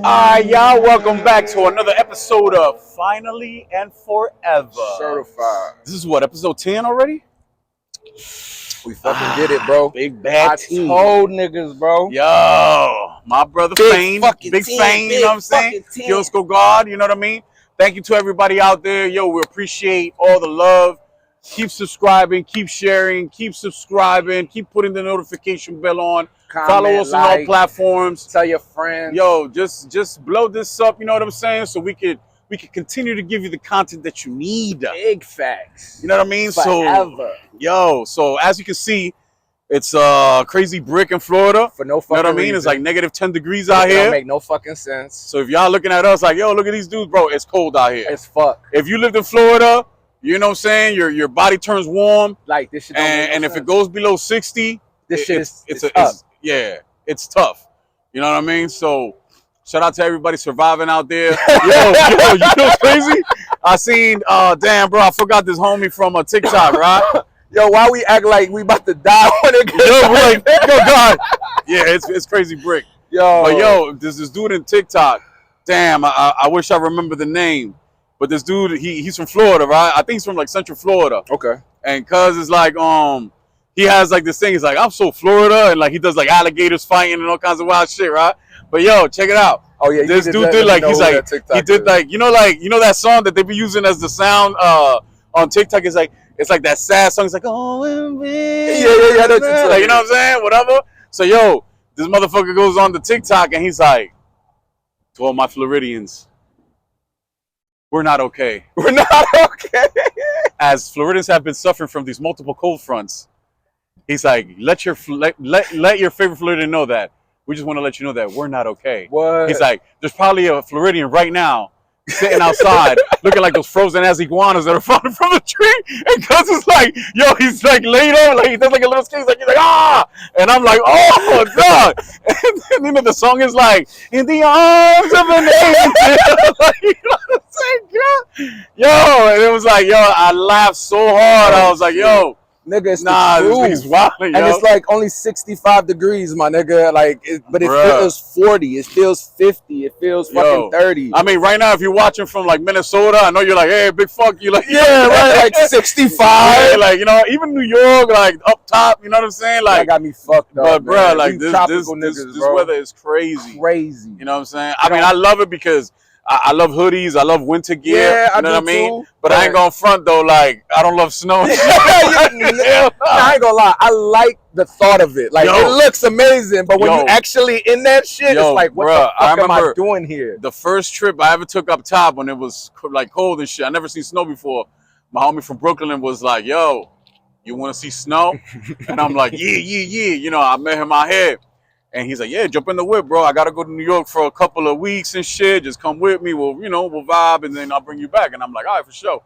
Alright, y'all, welcome back to another episode of Finally and Forever. Certified. This is what, episode 10 already? We fucking did it, bro. Big bad team. I told niggas, bro. Yo, my brother FAYN, big FAYN, you know what I'm saying? Kioskogod, you know what I mean? Thank you to everybody out there. Yo, we appreciate all the love. Keep subscribing, keep sharing, keep subscribing, keep putting the notification bell on. Comment, follow us on all platforms. Tell your friends. Yo, just blow this up, you know what I'm saying? So we could continue to give you the content that you need. Big facts. You know what I mean? Forever. So as you can see, it's crazy brick in Florida. For no fucking You know what I mean? reason. It's like negative 10 degrees out here. Don't make no fucking sense. So if y'all looking at us like, yo, look at these dudes, bro, it's cold out here. It's fuck. If you lived in Florida, you know what I'm saying? Your body turns warm. Like this shit don't make no and sense. if it goes below 60, this shit is it's tough. You know what I mean? So shout out to everybody surviving out there. yo, you know what's crazy? I seen, damn, bro, I forgot this homie from TikTok, right? Yo, why we act like we about to die when it gets Yo, we're like, yo, God. Yeah, it's crazy brick. Yo. But yo, there's this dude in TikTok. Damn, I wish I remember the name. But this dude, he's from Florida, right? I think he's from like Central Florida. Okay. And cuz it's like, he has like this thing. He's like, I'm so Florida, and like he does like alligators fighting and all kinds of wild shit, right? But yo, check it out. Oh yeah, this dude did like he did like you know that song that they be using as the sound on TikTok. It's like that sad song. It's like oh yeah. Like, you know what I'm saying? Whatever. So yo, this motherfucker goes on the TikTok and he's like, to all my Floridians, we're not okay. We're not okay. As Floridians have been suffering from these multiple cold fronts, he's like, let your favorite Floridian know that. We just want to let you know that we're not okay. What? He's like, there's probably a Floridian right now sitting outside looking like those frozen ass iguanas that are falling from the tree. And cuz it's like, yo, he's like laid on, like he does like a little skate, he's like ah, and I'm like, oh God. And then you know the song is like, in the arms of an angel. Like, you know what I'm saying, girl? Yo, and it was like, yo, I laughed so hard. I was like, yo, nigga, it's nah, this nigga's wild, yo. And it's like only 65 degrees, my nigga. Like, but it feels 40. It feels 50. It feels fucking 30. I mean, right now, if you're watching from like Minnesota, I know you're like, hey, big fuck you, like, yeah, right, like 65. Yeah, like, you know, even New York, like up top, you know what I'm saying? Like, that got me fucked up. But bro, like this niggas, weather is crazy. Crazy. You know what I'm saying? I mean, I love it because I love hoodies. I love winter gear. Yeah, you know what I mean? Too, but I ain't gonna front though. Like I don't love snow. I ain't gonna lie. I like the thought of it. Like it looks amazing, but when you actually in that shit, it's like, what the fuck am I doing here? The first trip I ever took up top when it was like cold and shit. I never seen snow before. My homie from Brooklyn was like, "Yo, you want to see snow?" And I'm like, "Yeah." You know, I met him out here. And he's like, yeah, jump in the whip, bro. I got to go to New York for a couple of weeks and shit. Just come with me. We'll vibe, and then I'll bring you back. And I'm like, all right, for sure.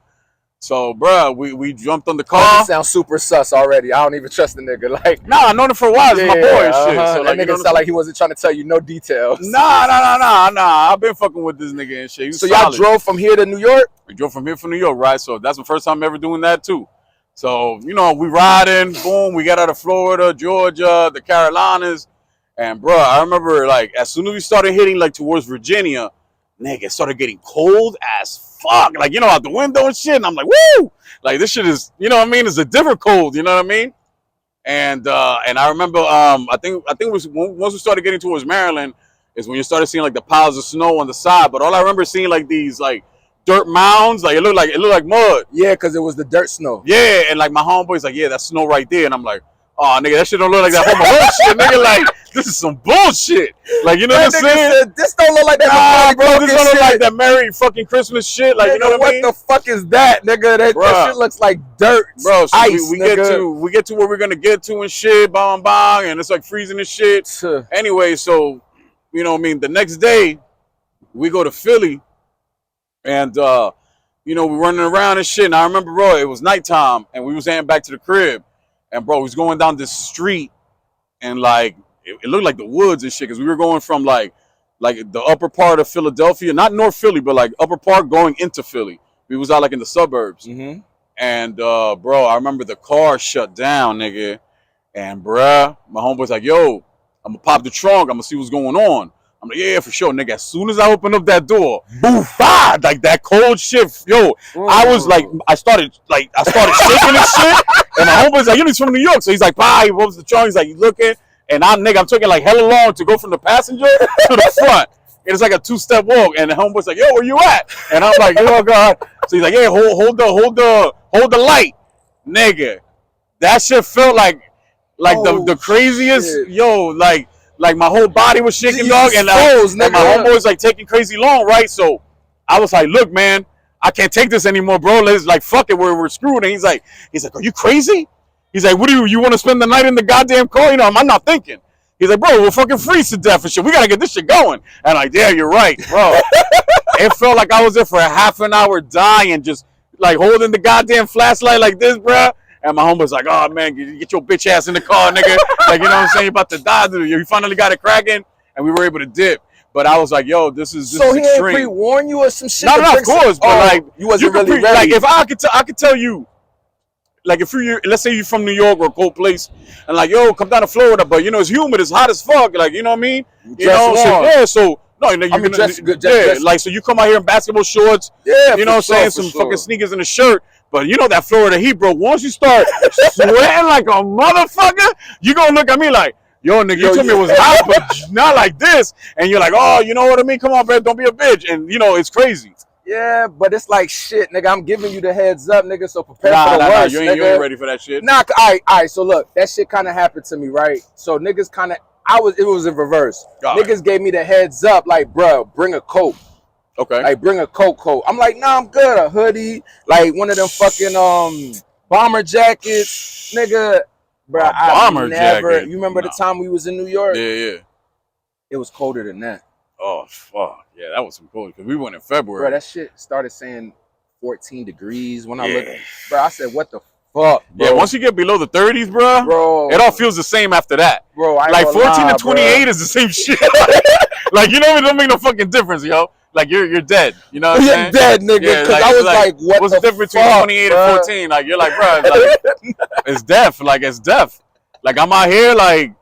So, bro, we jumped on the car. That sounds super sus already. I don't even trust the nigga. Like, nah, I known him for a while. It's my boy and shit. So, like, that nigga sound like he wasn't trying to tell you no details. Nah. I've been fucking with this nigga and shit. So y'all drove from here to New York? We drove from here to New York, right? So that's the first time ever doing that, too. So, you know, we riding. Boom. We got out of Florida, Georgia, the Carolinas. And bro, I remember like as soon as we started hitting like towards Virginia, nigga, it started getting cold as fuck. Like, you know, out the window and shit. And I'm like, woo! Like this shit is, you know what I mean? It's a different cold, you know what I mean? And I remember I think it was once we started getting towards Maryland is when you started seeing like the piles of snow on the side. But all I remember seeing like these like dirt mounds, like it looked like mud. Yeah, because it was the dirt snow. Yeah, and like my homeboy's like, yeah, that's snow right there. And I'm like, oh, nigga, that shit don't look like that Home Alone shit. Nigga, like, this is some bullshit. Like, you know what I'm saying? Said, this don't look like that. Nah, bro, this don't look like that Merry fucking Christmas shit. Like, nigga, you know what I mean? What the fuck is that, nigga? That shit looks like dirt. Bro, so ice, we get to where we're gonna get to and shit, bong, and it's like freezing and shit. Anyway, so, you know what I mean? The next day, we go to Philly, and, you know, we're running around and shit. And I remember, bro, it was nighttime, and we was heading back to the crib. And bro, we was going down this street, and like it looked like the woods and shit, because we were going from like the upper part of Philadelphia, not North Philly, but like upper part going into Philly. We was out like in the suburbs, and bro, I remember the car shut down, nigga, and bruh, my homeboy's like, yo, I'm gonna pop the trunk, I'm gonna see what's going on. I'm like, yeah, for sure, nigga. As soon as I open up that door, boof, ah, like that cold shit, yo. I was like, I started shaking and shit. And my homeboy's like, he's from New York, so he's like, bye. He opens the trunk. He's like, you looking? And I'm taking like hella long to go from the passenger to the front. And it's like a 2-step walk. And the homeboy's like, yo, where you at? And I'm like, oh God. So he's like, yeah, hold the light, nigga. That shit felt like the craziest, shit. Yo, like my whole body was shaking, dog, and my homeboy was like taking crazy long, right? So I was like, look, man, I can't take this anymore, bro. Let's like fuck it, we're screwed. And he's like, are you crazy? He's like, what do you want to spend the night in the goddamn car? You know, I'm not thinking. He's like, bro, we'll fucking freeze to death and shit. We gotta get this shit going. And I'm like, yeah, you're right, bro. It felt like I was there for a half an hour dying, just like holding the goddamn flashlight like this, bro. And my homeboy's like, oh, man, get your bitch ass in the car, nigga. Like, you know what I'm saying? You're about to die. You finally got it cracking, and we were able to dip. But I was like, yo, this is extreme. So he ain't pre-warn you or some shit? No, of course. But, like, you wasn't really ready. Like, if I could tell you, like, if let's say you're from New York or a cold place, and like, yo, come down to Florida, but, you know, it's humid, it's hot as fuck. Like, you know what I mean? You know, so, yeah, so. No, you know, you're gonna, yeah, like, so you come out here in basketball shorts, you know what I'm saying, some fucking sneakers and a shirt, but you know that Florida heat, bro, once you start sweating like a motherfucker, you gonna look at me like, yo, nigga, you told me it was hot, but not like this, and you're like, oh, you know what I mean, come on, bro, don't be a bitch, and, you know, it's crazy. Yeah, but it's like, shit, nigga, I'm giving you the heads up, nigga, so prepare for the worst, you ain't ready for that shit. Nah, all right, so look, that shit kind of happened to me, right? So niggas kind of, it was in reverse. Niggas gave me the heads up, like, bro, bring a coat. Okay. Like, bring a coat. I'm like, nah, I'm good. A hoodie, like one of them fucking bomber jackets, nigga. Bro, bomber jacket. You remember the time we was in New York? Yeah. It was colder than that. Oh fuck, yeah, that was some cold because we went in February. Bro, that shit started saying 14 degrees when I looked. Bro, I said, what the fuck, bro? Yeah, once you get below the 30s, bro, it all feels the same after that. Bro, like 14 to 28 is the same shit. Like, you know, it don't make no fucking difference, yo. Like, you're dead. You know what I'm saying? You're dead, nigga. Because I was like, what's the difference between 28 and 14? Like, you're like, bro, it's death. Like, it's death. Like, I'm out here, like,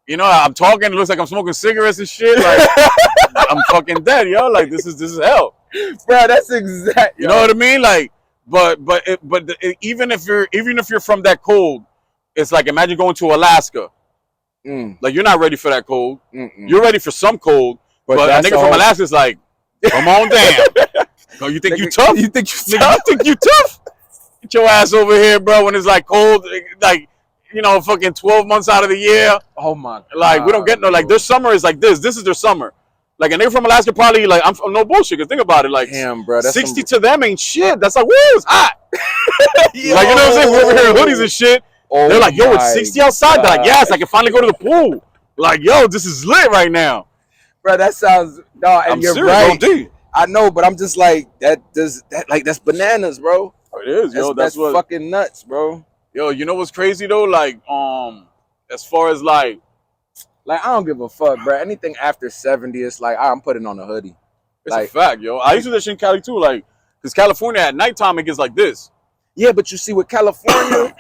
you know, I'm talking. It looks like I'm smoking cigarettes and shit. Like, I'm fucking dead, yo. Like, this is hell, bro. That's exact. You know what I mean? Like, but even if you're from that cold, it's like, imagine going to Alaska. Like, you're not ready for that cold. You're ready for some cold, but a nigga from Alaska is like, come on down. Oh, you think you tough? You think you tough? You think you tough? Get your ass over here, bro. When it's like cold, like, you know, fucking 12 months out of the year. Oh my God. Like, we don't get no, like, their summer is like this. This is their summer. Like, a nigga from Alaska probably, like, I'm no bullshit, because think about it, like, damn, bro, 60 to them ain't shit. That's like, woo, it's hot. Like, you know what I'm saying? We're over here in hoodies and shit. They're like, yo, it's 60 outside. They're like, yes, I can finally go to the pool. Like, yo, this is lit right now. Bro, that sounds, no, and you're right. I know, but I'm just like, that's bananas, bro. It is, yo. That's what fucking nuts, bro. Yo, you know what's crazy though? Like, as far as like I don't give a fuck, bro. Anything after 70, it's like, I'm putting on a hoodie. It's like, a fact, yo. I used to do that shit in Cali too, like, because California at nighttime it gets like this. Yeah, but you see, with California,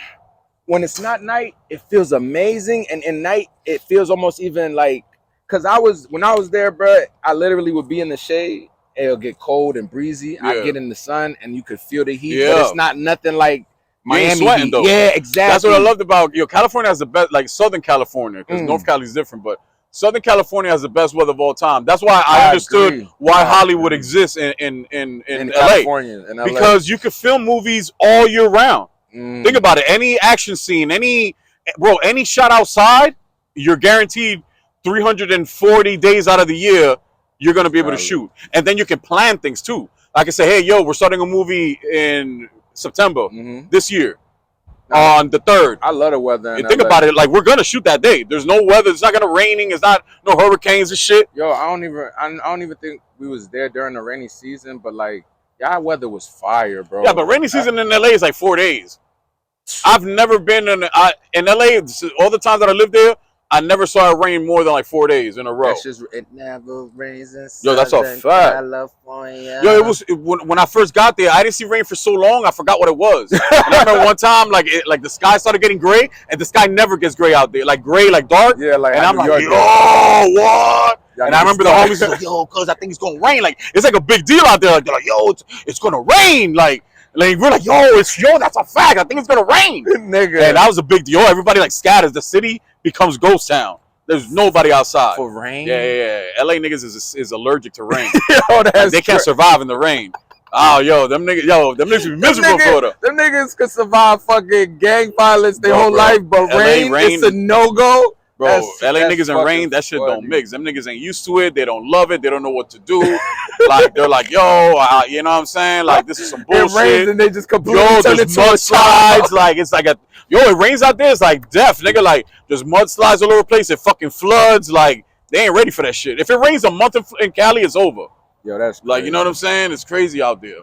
when it's not night, it feels amazing, and in night it feels almost even like, cause when I was there, bro, I literally would be in the shade. It'll get cold and breezy. Yeah. I get in the sun and you could feel the heat, but it's not nothing like Miami sweating, though. Yeah, exactly. That's what I loved about, California has the best, like Southern California, because North Cali is different, but Southern California has the best weather of all time. That's why I understood why Hollywood exists in LA. California, in LA. Because you could film movies all year round. Think about it. Any action scene, any shot outside, you're guaranteed 340 days out of the year, you're going to be able to shoot. And then you can plan things too. I can say, hey, yo, we're starting a movie in September this year on the 3rd. I love the weather. And think about it, like, we're going to shoot that day. There's no weather. It's not going to raining. It's not no hurricanes and shit. Yo, I don't even think we was there during the rainy season, but like, y'all weather was fire, bro. Yeah, but rainy season in LA is like 4 days. I've never been in LA, all the times that I lived there, I never saw it rain more than like 4 days in a row. It never rains in Yo, that's a fact. California. Yo, when I first got there, I didn't see rain for so long, I forgot what it was. And I remember one time, like the sky started getting gray, and the sky never gets gray out there, like gray, like dark. Yeah, like, and I'm like, yo, what? Y'all And I niggas remember the start- homies was like, yo, cuz I think it's gonna rain. Like, it's like a big deal out there. Like, they're like, yo, it's gonna rain. Like we're like, yo, that's a fact. I think it's gonna rain. Nigga. And that was a big deal. Everybody like scatters. The city becomes ghost town. There's nobody outside. For rain? Yeah. LA niggas is allergic to rain. Yo, that's They can't survive in the rain. Oh, them niggas be miserable for them. Them niggas could survive fucking gang violence their Bro, whole bro. life, but LA rain, rain it's a no-go. Bro, LA niggas and fucking rain, that shit funny. don't mix. Them niggas ain't used to it. They don't love it. They don't know what to do. Like, they're like, yo, you know what I'm saying? Like, this is some It rains bullshit. and they just completely Yo, turn there's into a mudslides. Like, it's like it rains out there. It's like death, nigga. Like, there's mudslides all over the place. It fucking floods. Like, they ain't ready for that shit. If it rains a month in Cali, it's over. Yo, that's crazy. Like, you know what I'm saying? It's crazy out there.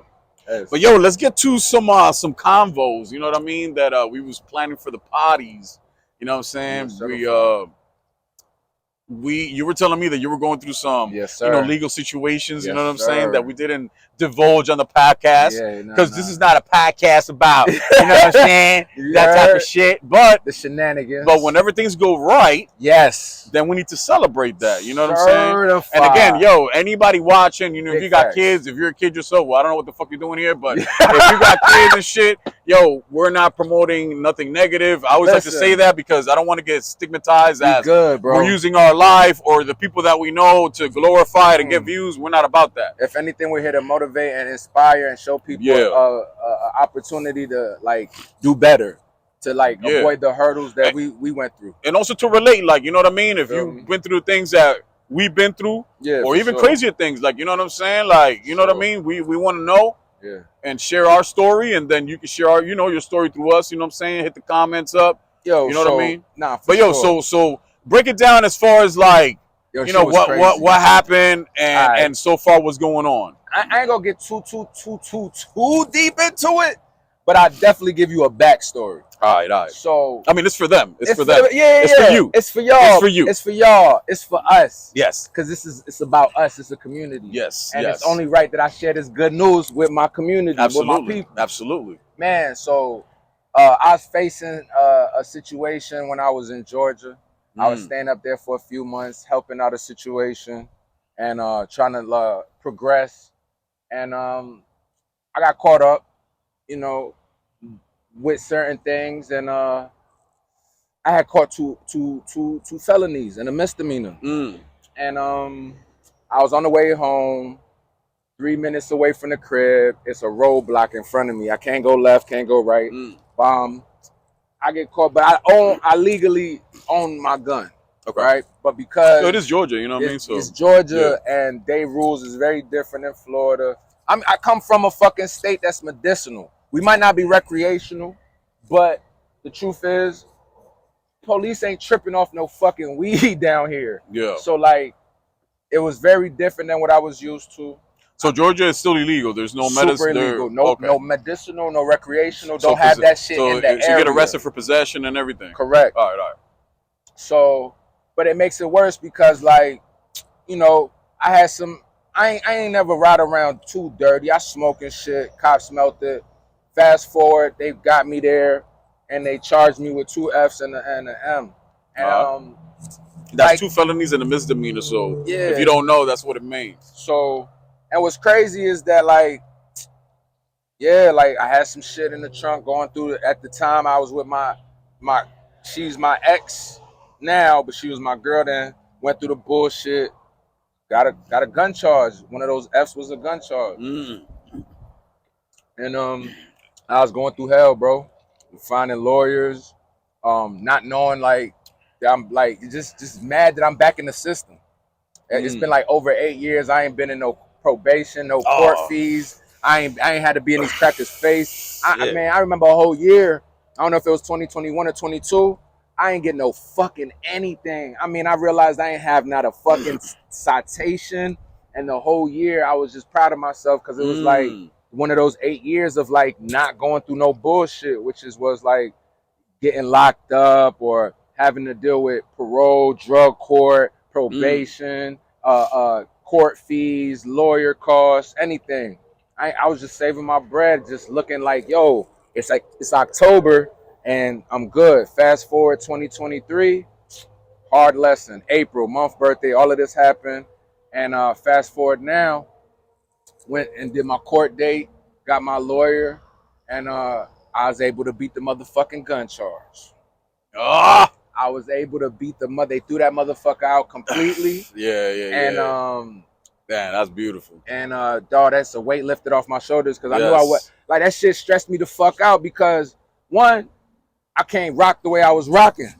That's But yo, let's get to some convos. You know what I mean? That we was planning for the parties. You know what I'm saying? You were telling me that you were going through some Yes, sir. legal situations. You Yes, know what I'm sir. saying? That we didn't divulge on the podcast Yeah, because this is not a podcast about you know what I'm saying, that type of shit. But the shenanigans. when everything's go right, yes, then we need to celebrate that. You know what I'm saying? Certified. And again, yo, anybody watching, if Big you got facts. kids, if you're a kid yourself, well, I don't know what the fuck you're doing here, but if you got kids and shit, yo, we're not promoting nothing negative. I always like to say that because I don't want to get stigmatized as good, bro. we're using our life or the people that we know to glorify to get views. We're not about that. If anything, we're here to motivate and inspire and show people an opportunity to like do better, to like avoid the hurdles that we went through, and also to relate. Like, you know what I mean? If Feel you've me? been through the things that we've been through, or for even sure. crazier things, like, you know what I'm saying? Like, you know what I mean? We want to know. Yeah. And share our story, and then you can share our, your story through us. You know what I'm saying? Hit the comments up. Yo, you know what I mean? Nah, but yo, so break it down as far as like, yo, what happened and so far what's going on. I ain't gonna get too deep into it, but I definitely give you a backstory. All right. So I mean, it's for them. It's for them. Yeah, it's for you. It's for y'all. It's for you. It's for y'all. It's for us. Yes. Because it's about us. It's a community. Yes. And it's only right that I share this good news with my community, with my people. Absolutely. Man, so I was facing a situation when I was in Georgia. I was staying up there for a few months, helping out a situation and trying to progress. And I got caught up, with certain things, and I had caught two felonies and a misdemeanor. And I was on the way home, 3 minutes away from the crib. It's a roadblock in front of me. I can't go left, can't go right. I get caught, but I legally own my gun. Okay. Right? But because so it is Georgia, you know what I mean? So it's Georgia, and their rules is very different than Florida. I come from a fucking state that's medicinal. We might not be recreational, but the truth is, police ain't tripping off no fucking weed down here. Yeah. So like, it was very different than what I was used to. So Georgia is still illegal. There's no medicine. Super illegal. No medicinal, no recreational. Don't have that shit in the area. So you get arrested for possession and everything. Correct. All right. So, but it makes it worse because, like, I had some. I ain't never ride around too dirty. I smoking shit. Cops smelt it. Fast forward, they got me there, and they charged me with 2 Fs and an M. And that's 2 felonies and a misdemeanor. So if you don't know, that's what it means. So, and what's crazy is that like I had some shit in the trunk going through. At the time, I was with my she's my ex now, but she was my girl then. Went through the bullshit. Got a gun charge. One of those Fs was a gun charge. And I was going through hell, bro. Finding lawyers, not knowing like that I'm like just mad that I'm back in the system. It's been like over 8 years. I ain't been in no probation, no court fees. I ain't had to be in these crackers' face. I remember a whole year. I don't know if it was 2021 or 22. I ain't getting no fucking anything. I mean, I realized I ain't have not a fucking citation, and the whole year I was just proud of myself because it was like one of those 8 years of like not going through no bullshit, which was like getting locked up or having to deal with parole, drug court, probation, court fees, lawyer costs, anything. I was just saving my bread, just looking like, yo, it's October and I'm good. Fast forward 2023, hard lesson. April, month, birthday, all of this happened. And fast forward now, went and did my court date, got my lawyer, and I was able to beat the motherfucking gun charge. Ah, I was able to beat the mother. They threw that motherfucker out completely. And damn, that's beautiful. And dog, that's a weight lifted off my shoulders because I knew I was like that shit stressed me the fuck out because one, I can't rock the way I was rocking.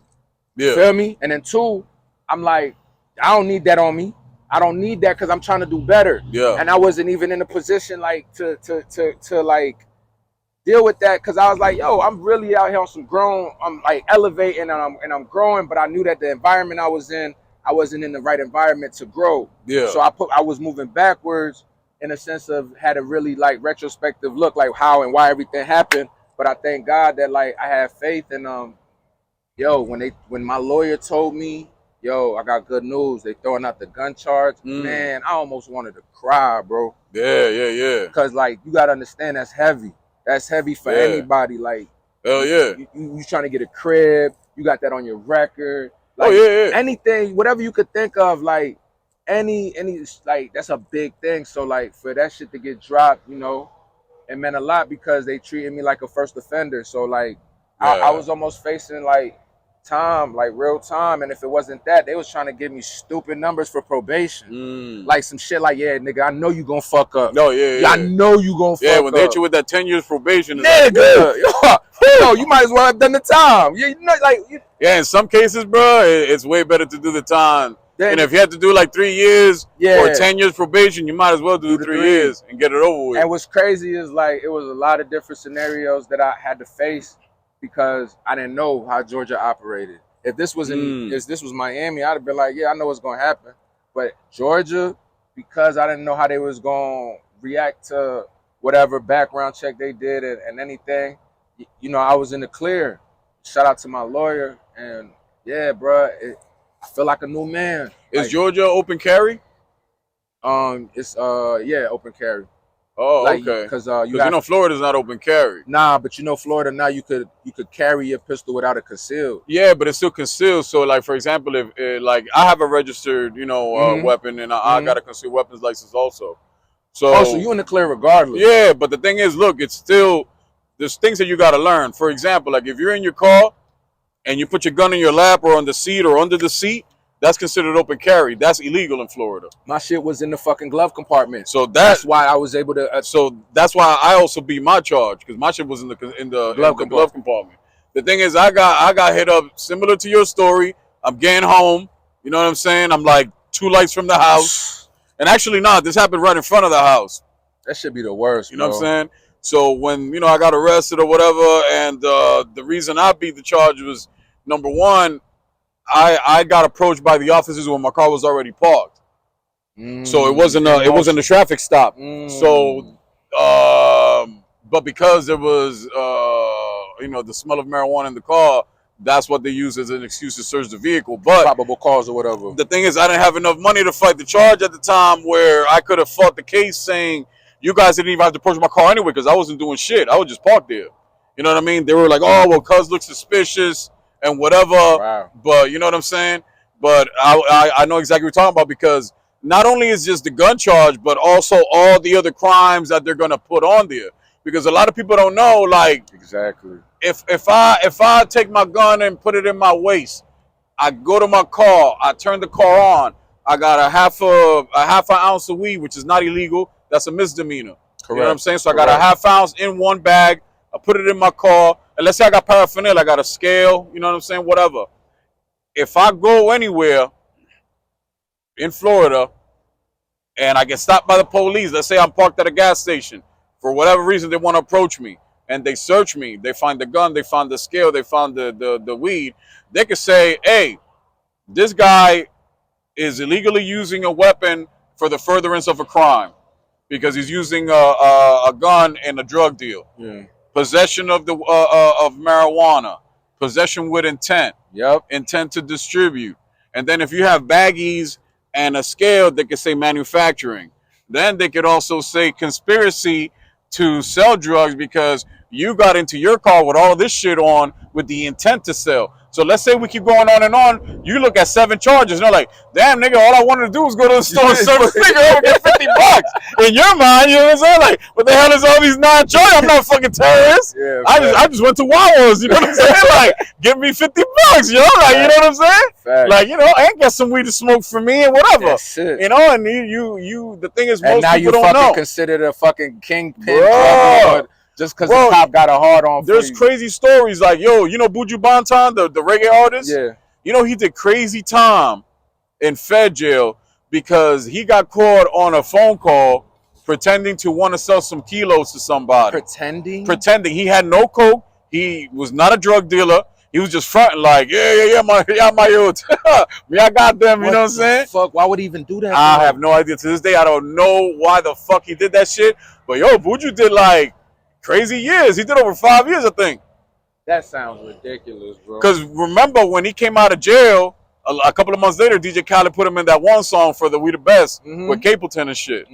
Yeah. Feel me? And then two, I'm like, I don't need that on me. I don't need that because I'm trying to do better. Yeah. And I wasn't even in a position like to like deal with that because I was like, yo, I'm really out here on some grown. I'm like elevating and I'm growing, but I knew that the environment I was in, I wasn't in the right environment to grow. Yeah. So I was moving backwards in a sense of had a really like retrospective look like how and why everything happened. But I thank God that like I have faith and yo, when my lawyer told me, yo, I got good news, they throwing out the gun charge, man, I almost wanted to cry, bro. Yeah. Because like you gotta understand that's heavy. That's heavy for anybody. Like, hell yeah. You trying to get a crib, you got that on your record. Like, anything, whatever you could think of, like any like that's a big thing. So like for that shit to get dropped, you know, it meant a lot because they treated me like a first offender. So like I was almost facing like time, like real time. And if it wasn't that, they was trying to give me stupid numbers for probation. Like some shit like, yeah, nigga, I know you gonna fuck up. No, I know you gonna fuck up. Yeah, when they hit you with that 10 years probation. Nigga, yo, you might as well have done the time. You know, like, yeah, in some cases, bro, it's way better to do the time. And if you have to do like 3 years or 10 years probation, you might as well do the 3 years and get it over with. And what's crazy is like, it was a lot of different scenarios that I had to face because I didn't know how Georgia operated. If this was if this was Miami, I'd have been like, yeah, I know what's gonna happen. But Georgia, because I didn't know how they was gonna react to whatever background check they did and anything, you know, I was in the clear. Shout out to my lawyer, and yeah, bro, I feel like a new man. Is like, Georgia open carry? It's open carry. Oh, like, okay. Because you know Florida's not open carry. Nah, but you know Florida now you could carry your pistol without it concealed. Yeah, but it's still concealed. So like for example, if like I have a registered weapon and I got a concealed weapons license also. So you in the clear regardless. Yeah, but the thing is, look, it's still there's things that you got to learn. For example, like if you're in your car and you put your gun in your lap or on the seat or under the seat, that's considered open carry. That's illegal in Florida. My shit was in the fucking glove compartment. So that's why I was able to. So that's why I also beat my charge because my shit was in the glove compartment. The thing is, I got hit up similar to your story. I'm getting home. You know what I'm saying? I'm like 2 lights from the house, and actually, this happened right in front of the house. That should be the worst. You know what I'm saying? So when I got arrested or whatever, and the reason I beat the charge was number one. I got approached by the officers when my car was already parked, so it wasn't a traffic stop. So, but because there was the smell of marijuana in the car, that's what they used as an excuse to search the vehicle. But probable cause or whatever. The thing is, I didn't have enough money to fight the charge at the time where I could have fought the case saying you guys didn't even have to approach my car anyway because I wasn't doing shit. I was just parked there. You know what I mean? They were like, oh well, cuz looks suspicious. And whatever, but you know what I'm saying? But I know exactly what you're talking about because not only is just the gun charge, but also all the other crimes that they're gonna put on there. Because a lot of people don't know, like exactly. If I take my gun and put it in my waist, I go to my car, I turn the car on, I got a half an ounce of weed, which is not illegal. That's a misdemeanor. Correct. You know what I'm saying? So I got a half ounce in one bag. I put it in my car. And let's say I got paraphernalia, I got a scale, you know what I'm saying? Whatever. If I go anywhere in Florida and I get stopped by the police, let's say I'm parked at a gas station, for whatever reason they want to approach me and they search me, they find the gun, they find the scale, they found the weed, they could say, hey, this guy is illegally using a weapon for the furtherance of a crime because he's using a gun in a drug deal. Yeah. Possession of of marijuana, possession with intent, intent to distribute, and then if you have baggies and a scale, they could say manufacturing. Then they could also say conspiracy to sell drugs because you got into your car with all this shit on with the intent to sell. So let's say we keep going on and on. You look at 7 charges, and they're like, damn, nigga, all I wanted to do was go to the store and serve a nigga and get $50. In your mind, you know what I'm saying? Like, what the hell is all these 9 charges? I'm not a fucking terrorist. Yeah, I just went to Wawa's, you know what I'm saying? Like, give me $50, yo. Like, you know what I'm saying? Fact. Like, you know, and get some weed to smoke for me and whatever. That's it. You know, and you the thing is, most people don't know. And now you fucking considered a fucking kingpin. Just because the cop got a hard on. There's crazy stories like, yo, you know Buju Banton, the reggae artist? Yeah. You know, he did crazy time in Fed jail because he got caught on a phone call pretending to want to sell some kilos to somebody. Pretending? Pretending. He had no coke. He was not a drug dealer. He was just fronting like, yeah, my youth. Me, I got them, you know what I'm saying? Fuck, why would he even do that? I have no idea. To this day, I don't know why the fuck he did that shit. But yo, Buju did like crazy years. He did over 5 years, I think. That sounds ridiculous, bro. Because remember, when he came out of jail, a couple of months later, DJ Khaled put him in that one song for the We the Best with Capleton and shit.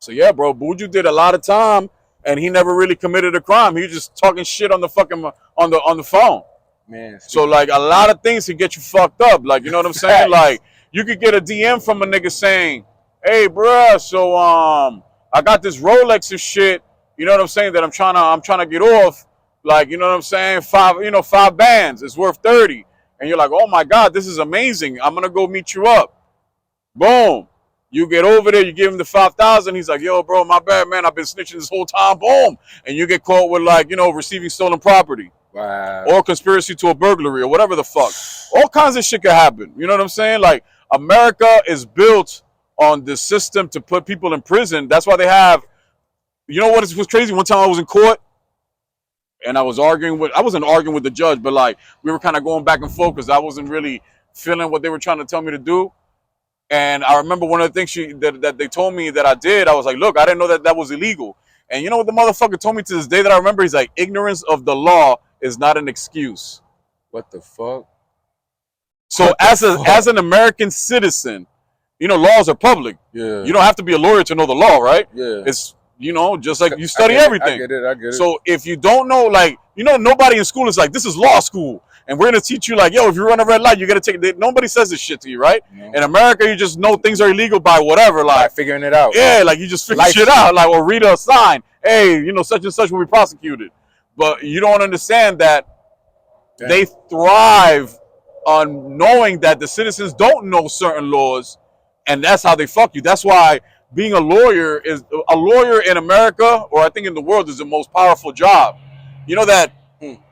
So yeah, bro, Buju did a lot of time, and he never really committed a crime. He was just talking shit on the fucking on the phone. Man. So like a lot of things can get you fucked up. Like, you know what I'm saying? Like, you could get a DM from a nigga saying, "Hey, bruh, so I got this Rolex and shit. You know what I'm saying? That I'm trying to get off. Like, you know what I'm saying? 5 bands. It's worth 30. And you're like, oh my God, this is amazing. I'm gonna go meet you up. Boom. You get over there, you give him the 5,000. He's like, yo, bro, my bad, man. I've been snitching this whole time. Boom. And you get caught with, like, you know, receiving stolen property. Wow. Or conspiracy to a burglary or whatever the fuck. All kinds of shit could happen. You know what I'm saying? Like, America is built on this system to put people in prison. That's why they have, you know what was crazy? One time I was in court and I wasn't arguing with the judge, but like we were kind of going back and forth because I wasn't really feeling what they were trying to tell me to do. And I remember one of the things that they told me that I did, I was like, look, I didn't know that was illegal. And you know what the motherfucker told me to this day that I remember? He's like, ignorance of the law is not an excuse. What the fuck? So as an American citizen, you know, laws are public. Yeah. You don't have to be a lawyer to know the law, right? Yeah. It's, you know, just like you study everything. I get it. So if you don't know, like, you know, nobody in school is like, this is law school. And we're going to teach you like, yo, if you run a red light, you got to take it. Nobody says this shit to you, right? No. In America, you just know things are illegal by whatever. Like figuring it out. Yeah, like you just figure shit out. Like, or read a sign. Hey, you know, such and such will be prosecuted. But you don't understand that they thrive on knowing that the citizens don't know certain laws. And that's how they fuck you. That's why being a lawyer in America, or I think in the world, is the most powerful job. You know that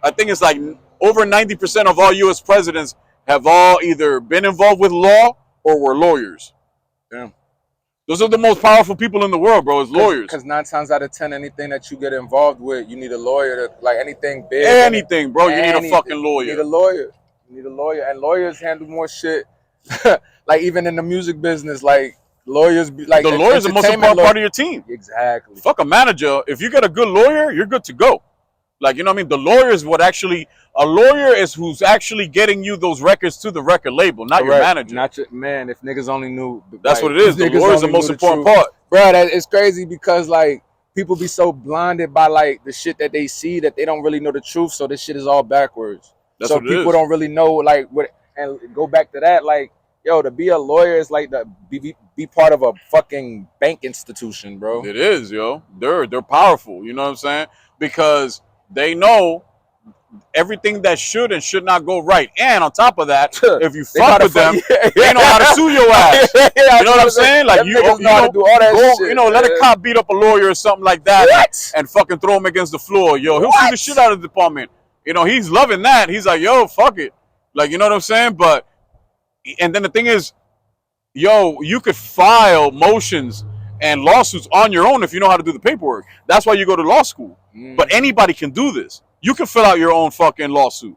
I think it's like over 90% of all U.S. presidents have all either been involved with law or were lawyers. Damn. Those are the most powerful people in the world, bro, is lawyers. Because 9 times out of 10, anything that you get involved with, you need a lawyer. Like anything big. Anything, bro, you need a fucking lawyer. You need a lawyer. And lawyers handle more shit. Like even in the music business, like lawyers, like the lawyer's the most important part of your team. Exactly. Fuck a manager. If you get a good lawyer, you're good to go. Like, you know what I mean? The lawyer is a lawyer is who's actually getting you those records to the record label, not your manager. Not your, man, if niggas only knew. That's what it is. The lawyer is the most important part. Bro, it's crazy because like people be so blinded by like the shit that they see that they don't really know the truth. So this shit is all backwards. That's so what it is. People don't really know like what, and go back to that, like, yo, to be a lawyer is like be part of a fucking bank institution, bro. It is, yo. They're powerful. You know what I'm saying? Because they know everything that should and should not go right. And on top of that, if you fuck with them, they know how to sue your ass. You know what I'm saying? Like you know how to do all that shit. You know, let a cop beat up a lawyer or something like that and fucking throw him against the floor. Yo, he'll sue the shit out of the department. You know, he's loving that. He's like, yo, fuck it. Like, you know what I'm saying? But, and then the thing is, yo, you could file motions and lawsuits on your own if you know how to do the paperwork. That's why you go to law school. But anybody can do this. You can fill out your own fucking lawsuit.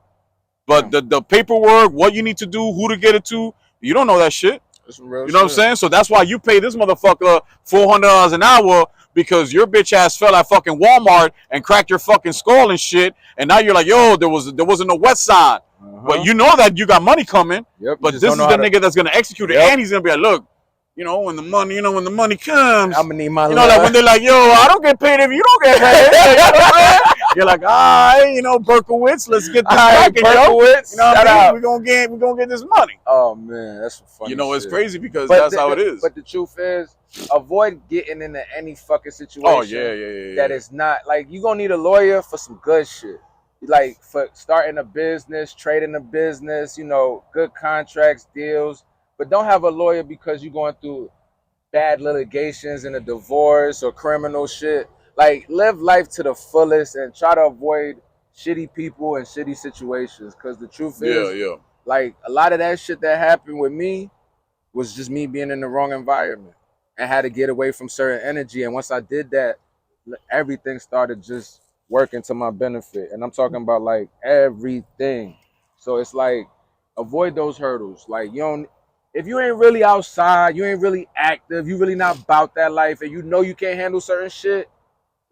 But the paperwork, what you need to do, who to get it to, you don't know that shit. You know what I'm saying? So that's why you pay this motherfucker $400 an hour because your bitch ass fell at fucking Walmart and cracked your fucking skull and shit. And now you're like, yo, there wasn't a wet sign. But you know that you got money coming. But this is the nigga that's gonna execute it, and he's gonna be like, look, you know, when the money comes, I'm gonna need my like when they're like, yo, I don't get paid if you don't get paid. You know what I'm saying? You're like, all right, you know, Berkowitz, let's get this cracking, yo. Berkowitz, You know what I mean? We're gonna get this money. Oh man, that's some funny. You know, it's shit. crazy because that's how it is. But the truth is, avoid getting into any fucking situation. Oh yeah. That is not like you gonna need a lawyer for some good shit. Like for starting a business, trading a business, you know, good contracts, deals. But don't have a lawyer because you're going through bad litigations and a divorce or criminal shit. Like live life to the fullest and try to avoid shitty people and shitty situations. Cause the truth is, like a lot of that shit that happened with me was just me being in the wrong environment and had to get away from certain energy. And once I did that, everything started just working to my benefit. And I'm talking about like everything. So it's like avoid those hurdles. Like if you ain't really outside, you ain't really active, you really not about that life, and you know you can't handle certain shit,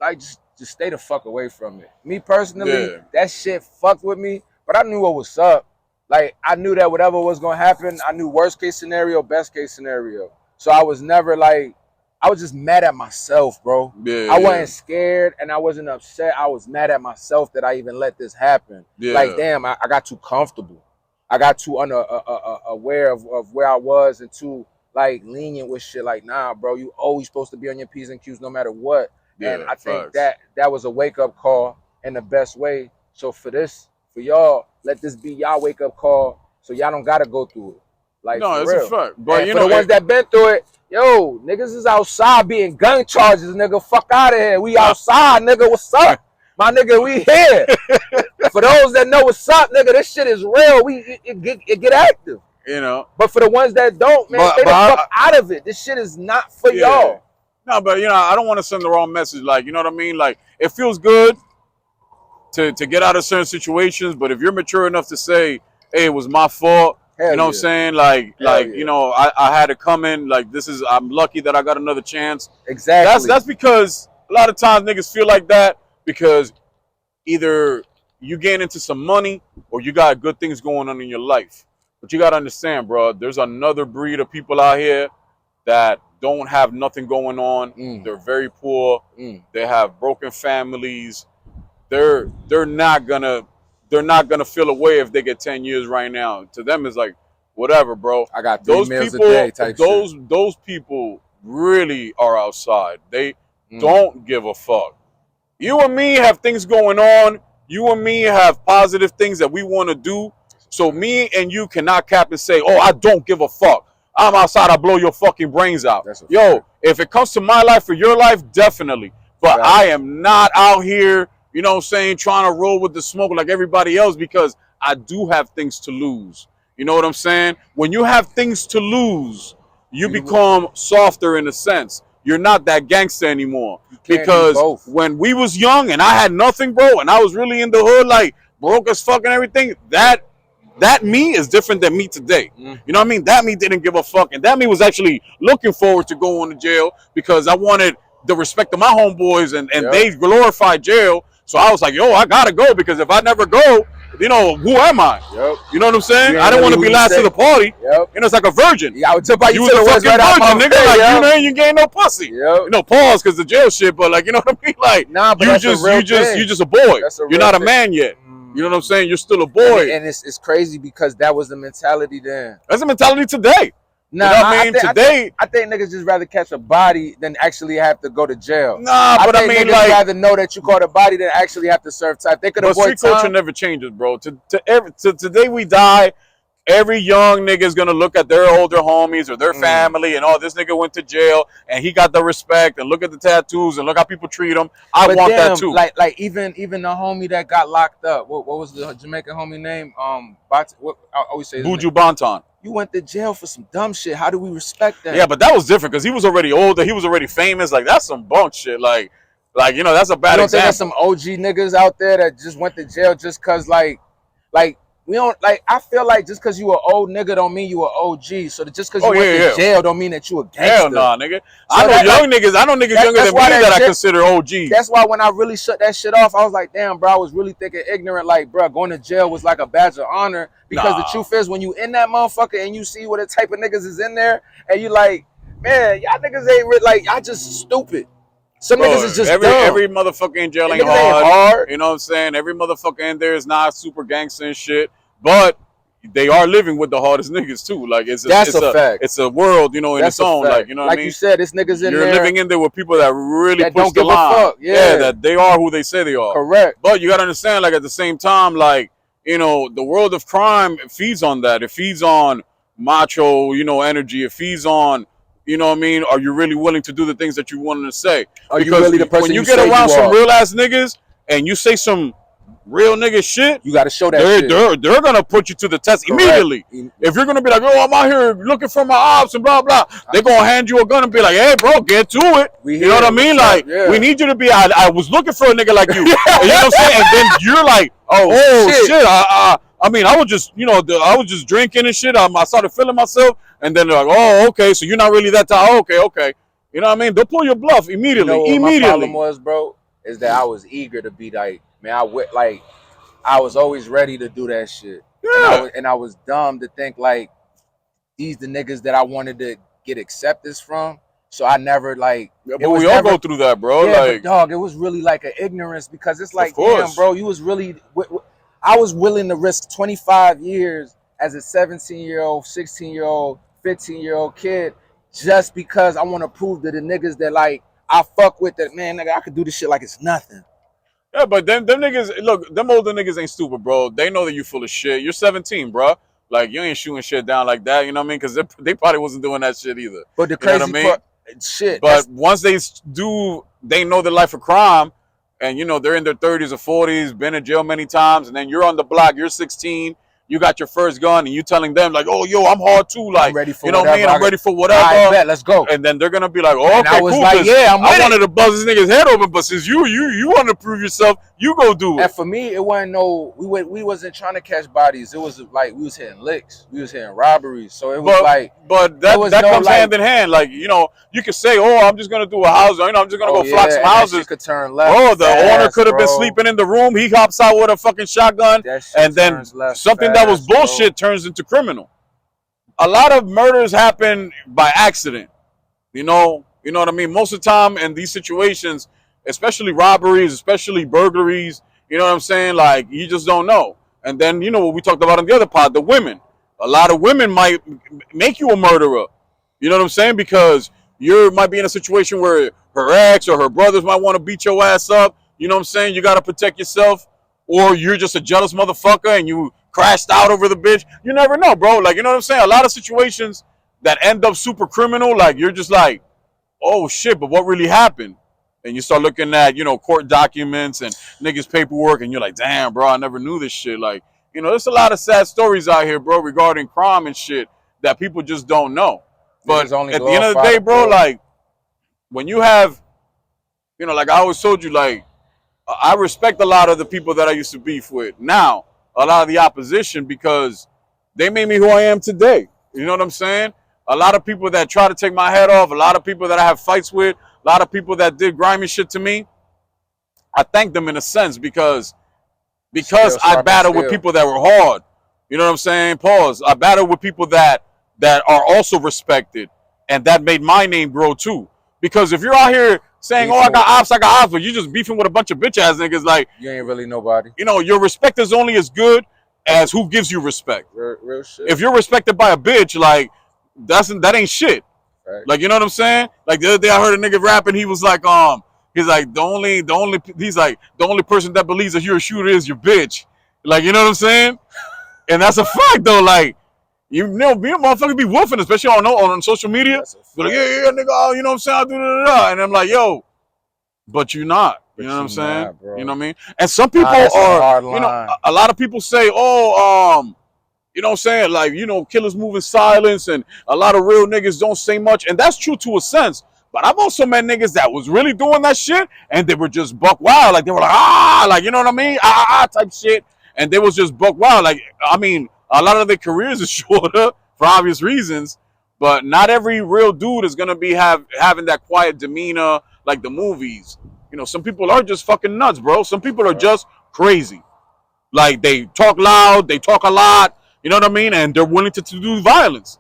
like just stay the fuck away from it. Me personally, that shit fucked with me, but I knew what was up. Like I knew that whatever was gonna happen, I knew worst case scenario, best case scenario. So I was never like, I was just mad at myself, bro. I wasn't scared and I wasn't upset. I was mad at myself that I even let this happen. Like damn, I got too comfortable. I got too aware of where I was and too like lenient with shit. Like, nah, bro, you always supposed to be on your P's and Q's no matter what. And I think that was a wake-up call in the best way. So for y'all, let this be y'all wake-up call so y'all don't gotta go through it. Like, no, it's real. A fact. But you know, the ones that been through it, yo, niggas is outside being gun charges, nigga. Fuck out of here. We outside, nigga. What's up? My nigga, we here. For those that know what's up, nigga, this shit is real. It get active. You know. But for the ones that don't, man, stay the fuck out of it. This shit is not for y'all. No, but you know, I don't want to send the wrong message. Like, you know what I mean? Like, it feels good to get out of certain situations, but if you're mature enough to say, hey, it was my fault, you know what I'm saying? Like, you know, I had it coming. Like, I'm lucky that I got another chance. Exactly. That's because a lot of times niggas feel like that because either you gain into some money or you got good things going on in your life. But you got to understand, bro, there's another breed of people out here that don't have nothing going on. They're very poor. They have broken families. They're not gonna feel away if they get 10 years right now. To them, it's like, whatever, bro. I got 3 meals a day type shit. Those people really are outside. They don't give a fuck. You and me have things going on. You and me have positive things that we want to do. So me and you cannot cap and say, oh, I don't give a fuck. I'm outside, I blow your fucking brains out. Yo, if it comes to my life or your life, definitely. But I am not out here, you know what I'm saying, trying to roll with the smoke like everybody else because I do have things to lose. You know what I'm saying? When you have things to lose, you become softer in a sense. You're not that gangster anymore. Because when we was young and I had nothing, bro, and I was really in the hood, like broke as fuck and everything, that me is different than me today. You know what I mean? That me didn't give a fuck. And that me was actually looking forward to going to jail because I wanted the respect of my homeboys and they glorified jail. So I was like, yo, I gotta go because if I never go, you know, who am I? You know what I'm saying? I don't want to be last to the party. You know, it's like a virgin. Yeah, I would tip out you was a fucking virgin, nigga. Like, you know, you ain't no pussy. You know, pause because the jail shit, but like, you know what I mean? Like, nah, but you just a boy. You're not a man yet. You know what I'm saying? You're still a boy. And it's crazy because that was the mentality then. That's the mentality today. Nah, you know what I mean? I think niggas just rather catch a body than actually have to go to jail. Nah, but I mean, niggas like, rather know that you caught a body than actually have to serve time. They could avoid time. But street culture never changes, bro. To today we die, every young nigga is gonna look at their older homies or their family and this nigga went to jail and he got the respect and look at the tattoos and look how people treat him. I want that too. Like even the homie that got locked up. What was the Jamaican homie name? I always say Buju Banton. You went to jail for some dumb shit. How do we respect that? Yeah, but that was different because he was already older. He was already famous. Like, that's some bunk shit. Like you know, that's a bad example. Think there's some OG niggas out there that just went to jail just because, like we don't, like, I feel like just because you an old nigga don't mean you an OG. So just because you went to jail don't mean that you a gangster. Hell nah, nigga. So I know niggas younger than me that I consider OG. That's why when I really shut that shit off, I was like, damn, bro, I was really thinking ignorant. Like, bro, going to jail was like a badge of honor. Because the truth is, when you in that motherfucker and you see what the type of niggas is in there, and you like, man, y'all niggas ain't like, y'all just stupid. Some niggas is just dumb. Every motherfucker in jail ain't hard. You know what I'm saying? Every motherfucker in there is not super gangster and shit. But they are living with the hardest niggas too. Like it's a fact. It's a world, you know, in its own. Like, you know what I mean? Like you said, this niggas in there. You're living in there with people that really that push don't the give line. A fuck. Yeah, that they are who they say they are. Correct. But you gotta understand, like at the same time, like, you know, the world of crime feeds on that. It feeds on macho, you know, energy. It feeds on, you know what I mean? Are you really willing to do the things that you wanted to say? Are you really the person when you get around some real ass niggas and you say some real nigga shit, you got to show that shit. They're gonna put you to the test immediately. If you're gonna be like, oh, I'm out here looking for my ops and blah blah, they're gonna hand you a gun and be like, hey, bro, get to it. You know what I mean? Like, we need you to be. I was looking for a nigga like you. You know what I'm saying? And then you're like, oh shit. I mean, I was just, you know, I was just drinking and shit. I started feeling myself, and then they're like, oh, okay, so you're not really that type. Oh, okay. You know what I mean? They'll pull your bluff immediately. You know what my problem was, bro, is that I was eager to be like, man, I was always ready to do that shit. Yeah. And I was dumb to think like these the niggas that I wanted to get acceptance from. So I never like. Yeah, but we all go through that, bro. Yeah, like, but dog, it was really like an ignorance because it's like, damn, bro, you was really. I was willing to risk 25 years as a 17-year-old, 16-year-old, 15-year-old kid just because I want to prove to the niggas that like I fuck with that, man, nigga, I could do this shit like it's nothing. Yeah, but them niggas, look, them older niggas ain't stupid, bro. They know that you full of shit. You're 17, bro. Like, you ain't shooting shit down like that, you know what I mean? Because they probably wasn't doing that shit either. But the crazy part, shit. But once they know the life of crime, and, you know, they're in their 30s or 40s, been in jail many times, and then you're on the block, you're 16, you got your first gun, and you telling them, like, oh, yo, I'm hard too. Like, ready for you know what I mean? I'm ready for whatever. I bet, let's go. And then they're going to be like, oh, okay, I was cool. like, yeah, I'm I wanted to buzz this nigga's head open, but since you want to prove yourself, you go do it. And for me, it wasn't we wasn't trying to catch bodies. It was like we was hitting licks. We was hitting robberies. So it was But that comes hand in hand. Like, you know, you could say, oh, I'm just going to do a house. You know, I'm just going to go flock some houses. Could turn left. Oh, the owner could have been sleeping in the room. He hops out with a fucking shotgun. And then something that was bullshit turns into criminal. A lot of murders happen by accident. You know what I mean? Most of the time in these situations, especially robberies, especially burglaries, you know what I'm saying? Like, you just don't know. And then, you know what we talked about on the other pod, the women. A lot of women might make you a murderer. You know what I'm saying? Because you might be in a situation where her ex or her brothers might want to beat your ass up. You know what I'm saying? You got to protect yourself. Or you're just a jealous motherfucker and you crashed out over the bitch. You never know, bro. Like, you know what I'm saying? A lot of situations that end up super criminal, like, you're just like, oh, shit, but what really happened? And you start looking at, you know, court documents and niggas' paperwork, and you're like, damn, bro, I never knew this shit. Like, you know, there's a lot of sad stories out here, bro, regarding crime and shit that people just don't know. But at the end of the day, bro, like, when you have, you know, like I always told you, like, I respect a lot of the people that I used to beef with. Now, a lot of the opposition, because they made me who I am today. You know what I'm saying? A lot of people that try to take my head off, a lot of people that I have fights with, a lot of people that did grimy shit to me. I thank them in a sense because I battled with people that were hard. You know what I'm saying? Pause. I battled with people that are also respected, and that made my name grow too. Because if you're out here saying, oh, I got ops, but you just beefing with a bunch of bitch ass niggas, like, you ain't really nobody. You know, your respect is only as good as who gives you respect. Real shit. If you're respected by a bitch, like, that ain't shit. Right. Like, you know what I'm saying? Like, the other day I heard a nigga rapping, he was like, he's like, the only person that believes that you're a shooter is your bitch. Like, you know what I'm saying? And that's a fact though. Like, you know, me and motherfuckers be woofing, especially on social media. But like, yeah, nigga, oh, you know what I'm saying? I'll do that. And I'm like, yo, but you're not. You know what I'm saying? Not, you know what I mean? And some people are, you know, a lot of people say, oh, you know what I'm saying? Like, you know, killers move in silence, and a lot of real niggas don't say much. And that's true to a sense. But I've also met niggas that was really doing that shit, and they were just buck wild. Like, they were like, like, you know what I mean? Type shit. And they was just buck wild. Like, I mean, a lot of their careers is shorter for obvious reasons, but not every real dude is going to be having that quiet demeanor like the movies. You know, some people are just fucking nuts, bro. Some people are just crazy. Like, they talk loud, they talk a lot, you know what I mean? And they're willing to do violence.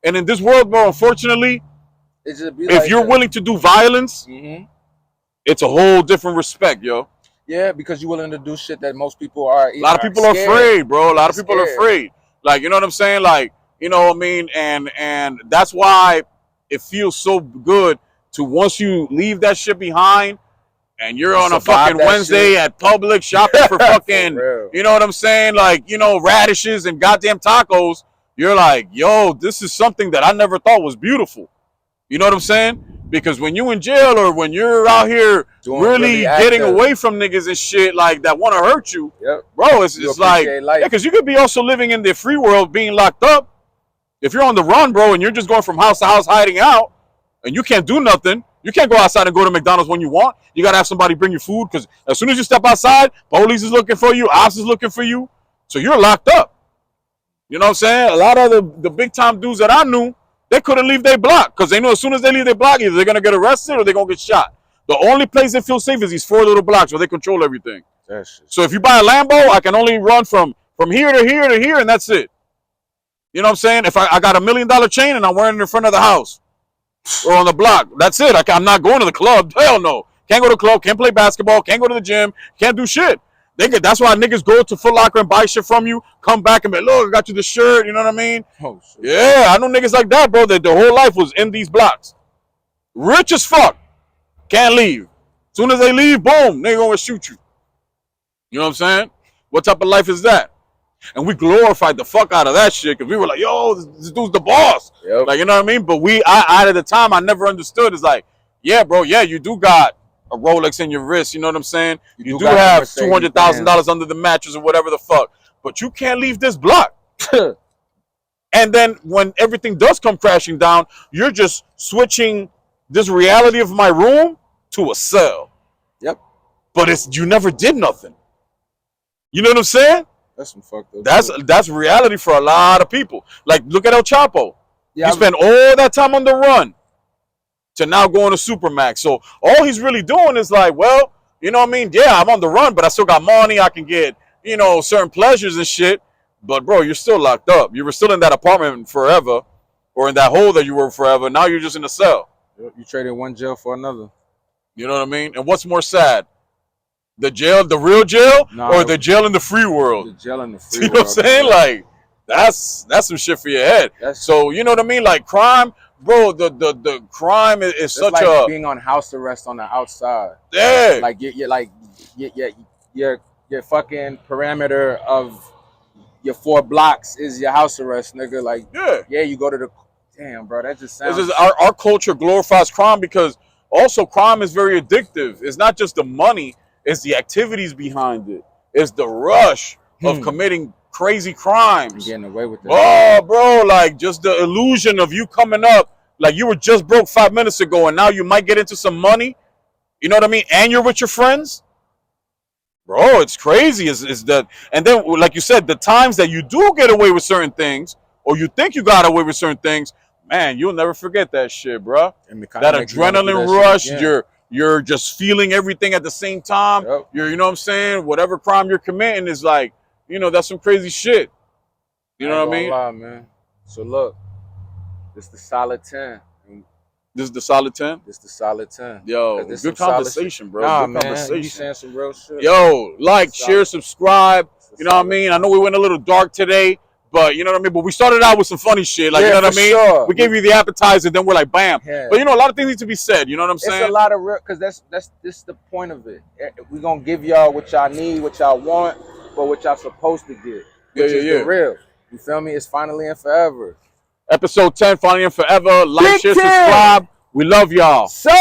And in this world, bro, unfortunately, if you're willing to do violence, it's a whole different respect, yo. Yeah, because you're willing to do shit that most people are. A lot of people are afraid, bro. A lot of people are afraid. Like, you know what I'm saying? Like, you know what I mean? And that's why it feels so good to, once you leave that shit behind and you're on a fucking Wednesday at Publix shopping for fucking, you know what I'm saying? Like, you know, radishes and goddamn tacos. You're like, yo, this is something that I never thought was beautiful. You know what I'm saying? Because when you in jail or when you're out here really getting away from niggas and shit like that want to hurt you, bro, it's like, yeah, because you could be also living in the free world being locked up. If you're on the run, bro, and you're just going from house to house hiding out and you can't do nothing, you can't go outside and go to McDonald's when you want. You got to have somebody bring you food because as soon as you step outside, police is looking for you, ops is looking for you. So you're locked up. You know what I'm saying? A lot of the big time dudes that I knew, they couldn't leave their block because they knew as soon as they leave their block, either they're going to get arrested or they're going to get shot. The only place they feel safe is these 4 little blocks where they control everything. So if you buy a Lambo, I can only run from here to here to here, and that's it. You know what I'm saying? If I got $1 million chain and I'm wearing it in front of the house or on the block, that's it. I'm not going to the club. Hell no. Can't go to the club, can't play basketball, can't go to the gym, can't do shit. That's why niggas go to Foot Locker and buy shit from you, come back and be like, look, I got you the shirt, you know what I mean? Oh, shit. Yeah, I know niggas like that, bro, that their whole life was in these blocks. Rich as fuck. Can't leave. As soon as they leave, boom, nigga gonna shoot you. You know what I'm saying? What type of life is that? And we glorified the fuck out of that shit because we were like, yo, this dude's the boss. Yep. Like, you know what I mean? But I at the time, I never understood. It's like, yeah, bro, yeah, you do got a Rolex in your wrist, you know what I'm saying? You do have $200,000 under the mattress or whatever the fuck, but you can't leave this block. And then when everything does come crashing down, you're just switching this reality of my room to a cell. Yep. But you never did nothing. You know what I'm saying? That's some fucked up. That's reality for a lot of people. Like, look at El Chapo. Yeah, he spent all that time on the run to now going to Supermax. So all he's really doing is like, well, you know what I mean? Yeah, I'm on the run, but I still got money. I can get, you know, certain pleasures and shit. But, bro, you're still locked up. You were still in that apartment forever or in that hole that you were forever. Now you're just in a cell. You traded one jail for another. You know what I mean? And what's more sad? The jail, the real jail, or the jail in the free world? The jail in the free world. You know what I'm saying? Like, that's some shit for your head. So, you know what I mean? Like, crime, bro, the crime is such like a... being on house arrest on the outside. Yeah. Like, your fucking parameter of your 4 blocks is your house arrest, nigga. Like, yeah, you go to the... Damn, bro, that just sounds... Our culture glorifies crime because also crime is very addictive. It's not just the money. It's the activities behind it. It's the rush of committing crazy crimes. And getting away with it. Oh, bro, like just the illusion of you coming up, like you were just broke 5 minutes ago and now you might get into some money. You know what I mean? And you're with your friends. Bro, it's crazy. Is that? And then, like you said, the times that you do get away with certain things or you think you got away with certain things, man, you'll never forget that shit, bro. That adrenaline rush, you're just feeling everything at the same time. Yep. You know what I'm saying? Whatever crime you're committing is like, you know, that's some crazy shit. You know what I mean? Lie, man. So look, this is the solid 10. This is the solid 10? This is the solid 10. Yo, good conversation, bro. Nah, good man, conversation. You saying some real shit. Yo, like, share, subscribe. You know what I mean? I know we went a little dark today. But you know what I mean? But we started out with some funny shit. Like, you know what I mean? Sure. We gave you the appetizer, then we're like, bam. Yeah. But you know, a lot of things need to be said. You know what I'm saying? It's a lot of real, because this the point of it. We're going to give y'all what y'all need, what y'all want, but what y'all supposed to get. Which is the real. You feel me? It's finally and forever. Episode 10, finally and forever. Like, share, subscribe. We love y'all. So